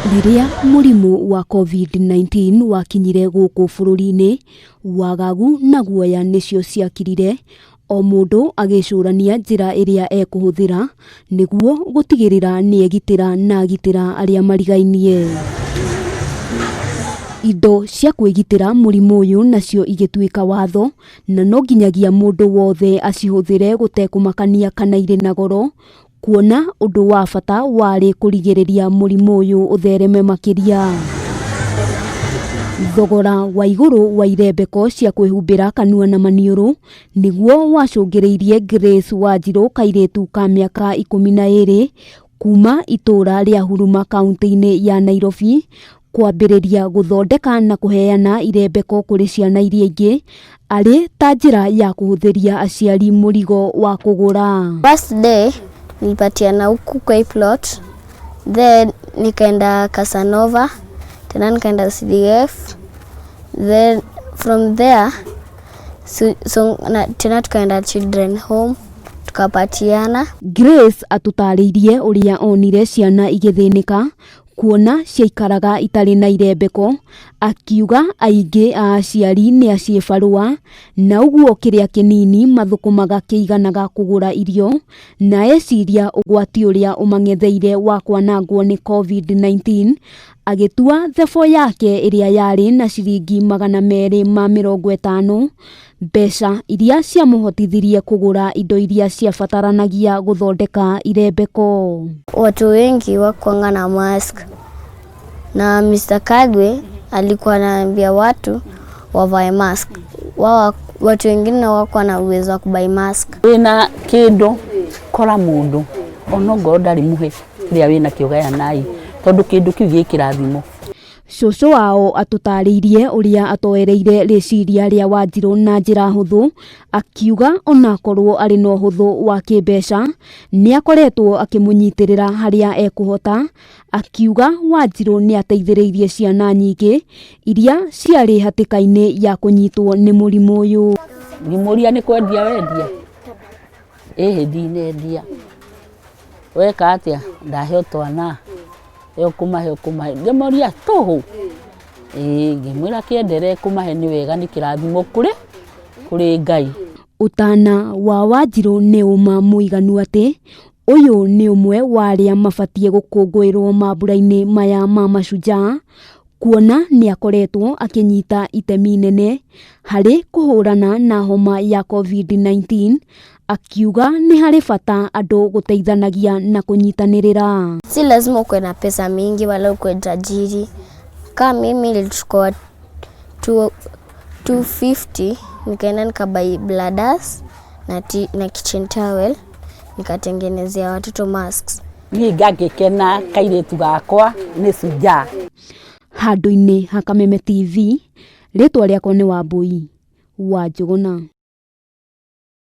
Riria murimu wa COVID-19 wakinyire guku bururi-ini, wagagu na guoya nicio ciakirire o mundu agicurania njira iria ekuhuthira niguo gutigirira ni egitira na agitira aria marigainie. Indo cia kwigitira murimu uyu nacio igituika watho na no nginyagia mundu wothe acihuthire gutekumakania kana ire na goro, kuona undu wa bata wari kurigiriria murimu uyu uthereme makiria. Thogora wa iguru wa irembeko cia kuhumbira kanua na maniuru niguo wacungiriirie Grace Wanjiru kairitu ka miaka 12 kuuma ituura ria Huruma kaunti-ini ya Nairobi kwambiriria guthondeka na kuheana irembeko kuri ciana iria ingi ari ta njira ya kuhuthiria aciari murigo wa kugura. First day nilipatiana huku kwa plot, then nikaenda Casanova, tena nikaenda CDF, then from there tena tukaenda children home tukapatiana. Grace atutariirie uria onire ciana igithinika kuona ciaikaraga itari na irembeko, akiuga aingi a aciari ni aciebarua na uguo kiria kinini mathukumaga kiiganaga kugura irio, na eciria ugwati uria umangetheire wa kwanangwo ni COVID-19 agitua thefo yake iria yari na ciringi 250 mbeca iria ciamuhotithirie kugura indo iria ciabataranagia guthondeka irembeko. Watu wengi wakuanga na mask na Mr. Kagwe alikuwa anaambia watu wavae mask. Watu wengine wako na uwezo wa kubai mask. Wina kindu kora mundu onogo ndari muhe ria wina kiugaya nai tondu kindu kiu gi kirathimo. Shushu wao atutariirie uria atoereire riciria ria Wanjiru na njira huthu, akiuga onakorwo ari no huthu wa kibeca ni akoretwo akimunyitirira haria ekuhota, akiuga Wanjiru ni ateithiriirie ciana nyingi iria ciari hatikaini ya kunyitwo ni murimu uyu. Ngimuria ni kwendia wendia ndinendia weka atia ndahe utwana kumahe ngemoria toho ngimwira kiendere kumahe ni wega ni kirathimo kuri Ngai. Utana wa Wanjiru ni uma muiganu ati uyu ni umwe wa aria mabatie gukungwirwo mambura-ini maya ma Mashujaa, kuona ni akoretwo akinyita itemi nene hari kuhurana na homa ya COVID-19, akiuga ni hari bata andu guteithanagia na kunyitanirira. Si lazima ukwe na pesa mingi wala ukwe tajiri. Kama mimi nilichukua 250 nikaenda nikabai bladders na kitchen towel nikatengenezea watoto masks. Ni gagikena kairitu gakwa ni Shujaa. Handu-ini ha Kameme TV, ritwa riakwa ni Wambui wa Njuguna.